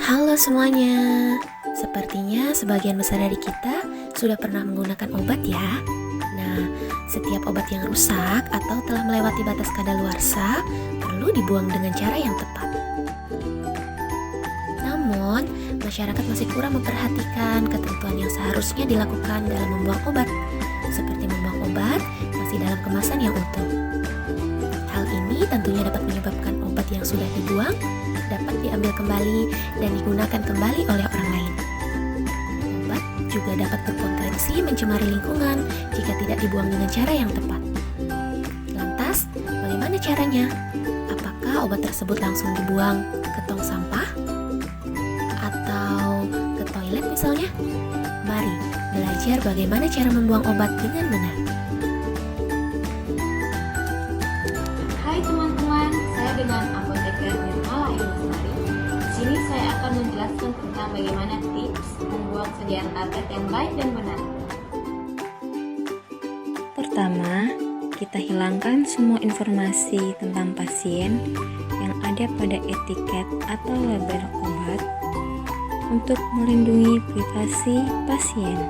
Halo semuanya, sepertinya sebagian besar dari kita sudah pernah menggunakan obat ya. Nah, setiap obat yang rusak atau telah melewati batas kadaluarsa perlu dibuang dengan cara yang tepat. Namun, masyarakat masih kurang memperhatikan ketentuan yang seharusnya dilakukan dalam membuang obat, seperti membuang obat masih dalam kemasan yang utuh. Hal ini tentunya dapat menyebabkan obat yang sudah dibuang dapat diambil kembali dan digunakan kembali oleh orang lain. Obat juga dapat berpotensi mencemari lingkungan jika tidak dibuang dengan cara yang tepat. Lantas, bagaimana caranya? Apakah obat tersebut langsung dibuang ke tong sampah? Atau ke toilet misalnya? Mari belajar bagaimana cara membuang obat dengan benar. Hai teman-teman, saya dengan apoteker Nirmala Ayunisari. Di sini saya akan menjelaskan tentang bagaimana tips membuang sediaan tablet yang baik dan benar. Pertama, kita hilangkan semua informasi tentang pasien yang ada pada etiket atau label obat untuk melindungi privasi pasien.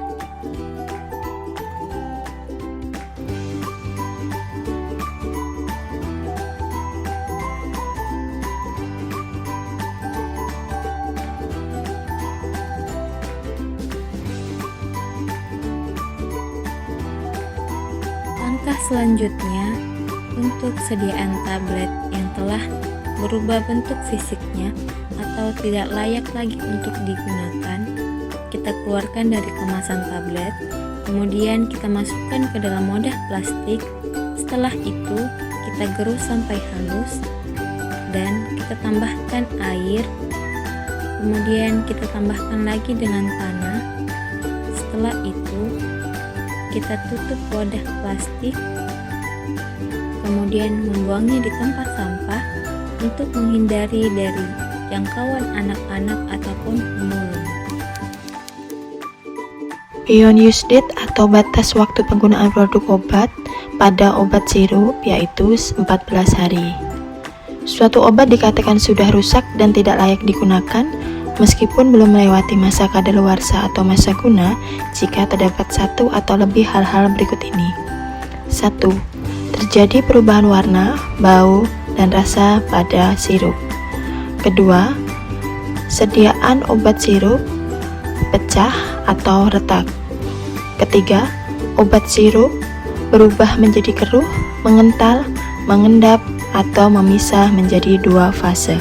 Langkah selanjutnya, untuk sediaan tablet yang telah berubah bentuk fisiknya atau tidak layak lagi untuk digunakan, kita keluarkan dari kemasan tablet, kemudian kita masukkan ke dalam wadah plastik. Setelah itu, kita gerus sampai halus dan kita tambahkan air, kemudian kita tambahkan lagi dengan tanah. Setelah itu, kita tutup wadah plastik, kemudian membuangnya di tempat sampah untuk menghindari dari jangkauan anak-anak ataupun pemulung. Beyond use date atau batas waktu penggunaan produk obat pada obat sirup yaitu 14 hari. Suatu obat dikatakan sudah rusak dan tidak layak digunakan meskipun belum melewati masa kadaluarsa atau masa guna jika terdapat satu atau lebih hal-hal berikut ini. 1. Terjadi perubahan warna, bau, dan rasa pada sirup. Kedua, sediaan obat sirup pecah atau retak. Ketiga, obat sirup berubah menjadi keruh, mengental, mengendap, atau memisah menjadi dua fase.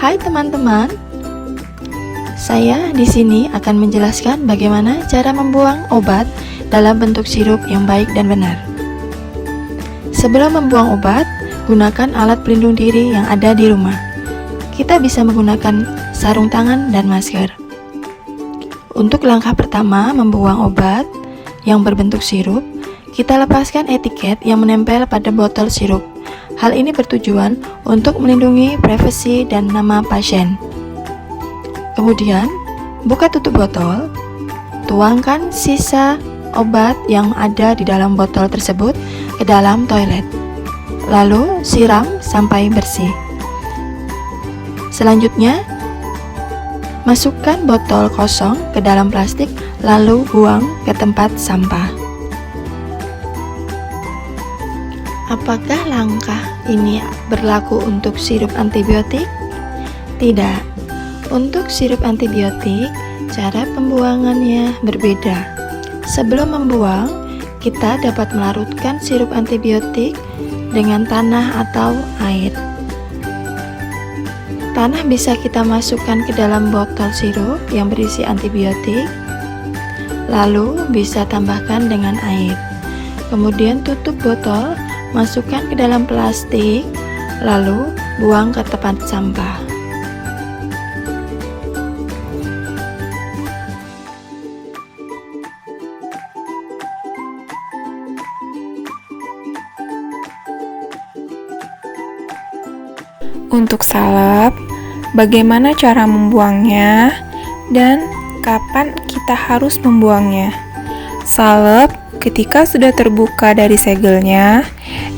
Hai teman-teman, saya di sini akan menjelaskan bagaimana cara membuang obat dalam bentuk sirup yang baik dan benar. Sebelum membuang obat, gunakan alat pelindung diri yang ada di rumah. Kita bisa menggunakan sarung tangan dan masker. Untuk langkah pertama membuang obat yang berbentuk sirup, kita lepaskan etiket yang menempel pada botol sirup. Hal ini bertujuan untuk melindungi privasi dan nama pasien. Kemudian, buka tutup botol, tuangkan sisa obat yang ada di dalam botol tersebut ke dalam toilet. Lalu, siram sampai bersih. Selanjutnya, masukkan botol kosong ke dalam plastik, lalu buang ke tempat sampah. Apakah langkah ini berlaku untuk sirup antibiotik? Tidak. Untuk sirup antibiotik, cara pembuangannya berbeda. Sebelum membuang, kita dapat melarutkan sirup antibiotik dengan tanah atau air. Tanah bisa kita masukkan ke dalam botol sirup yang berisi antibiotik, lalu bisa tambahkan dengan air. Kemudian tutup botol, masukkan ke dalam plastik, lalu buang ke tempat sampah. Untuk salep, bagaimana cara membuangnya dan kapan kita harus membuangnya. Salep ketika sudah terbuka dari segelnya,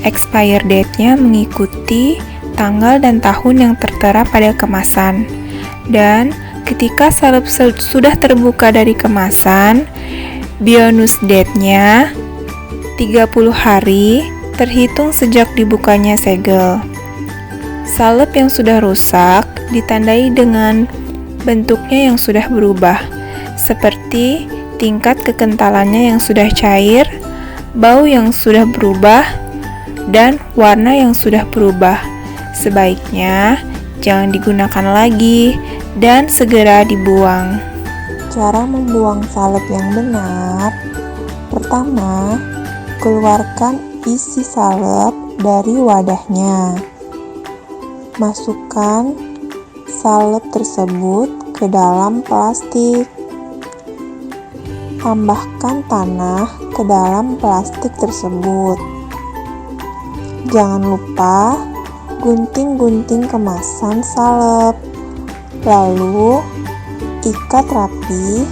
Expire date-nya mengikuti tanggal dan tahun yang tertera pada kemasan. Dan ketika salep sudah terbuka dari kemasan, bonus date-nya 30 hari terhitung sejak dibukanya segel. Salep yang sudah rusak ditandai dengan bentuknya yang sudah berubah, seperti tingkat kekentalannya yang sudah cair, bau yang sudah berubah, dan warna yang sudah berubah. Sebaiknya jangan digunakan lagi dan segera dibuang. Cara membuang salep yang benar: pertama, keluarkan isi salep dari wadahnya. Masukkan salep tersebut ke dalam plastik. Tambahkan tanah ke dalam plastik tersebut. Jangan lupa gunting-gunting kemasan salep. Lalu ikat rapi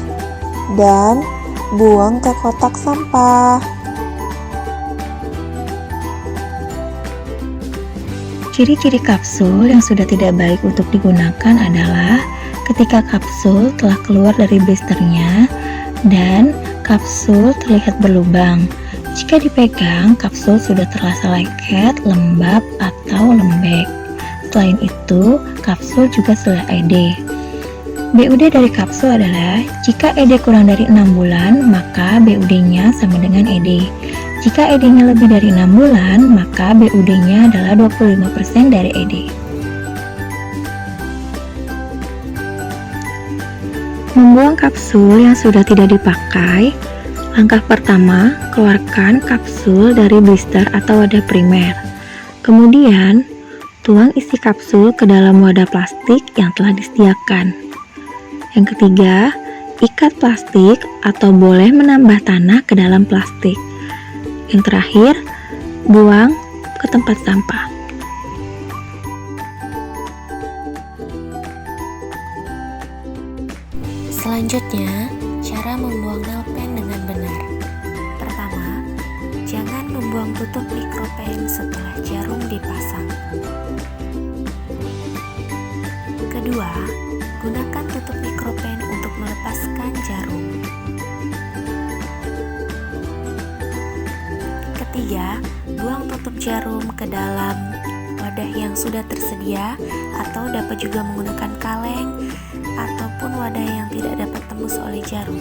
dan buang ke kotak sampah. Ciri-ciri kapsul yang sudah tidak baik untuk digunakan adalah ketika kapsul telah keluar dari blisternya dan kapsul terlihat berlubang. Jika dipegang, kapsul sudah terasa lengket, lembab, atau lembek. Selain itu, kapsul juga sudah ED. BUD dari kapsul adalah jika ED kurang dari 6 bulan, maka BUD-nya sama dengan ED. Jika ED-nya lebih dari 6 bulan, maka BUD-nya adalah 25% dari ED. Membuang kapsul yang sudah tidak dipakai. Langkah pertama, keluarkan kapsul dari blister atau wadah primer. Kemudian, tuang isi kapsul ke dalam wadah plastik yang telah disediakan. Yang ketiga, ikat plastik atau boleh menambah tanah ke dalam plastik. Yang terakhir, buang ke tempat sampah. Selanjutnya, cara membuang nelpen dengan benar. Pertama, jangan membuang tutup mikropen setelah jarum dipasang. Kedua, gunakan tutup mikropen untuk melepaskan jarum. Ketiga, buang tutup jarum ke dalam wadah yang sudah tersedia atau dapat juga menggunakan kaleng ataupun wadah yang tidak dapat tembus oleh jarum.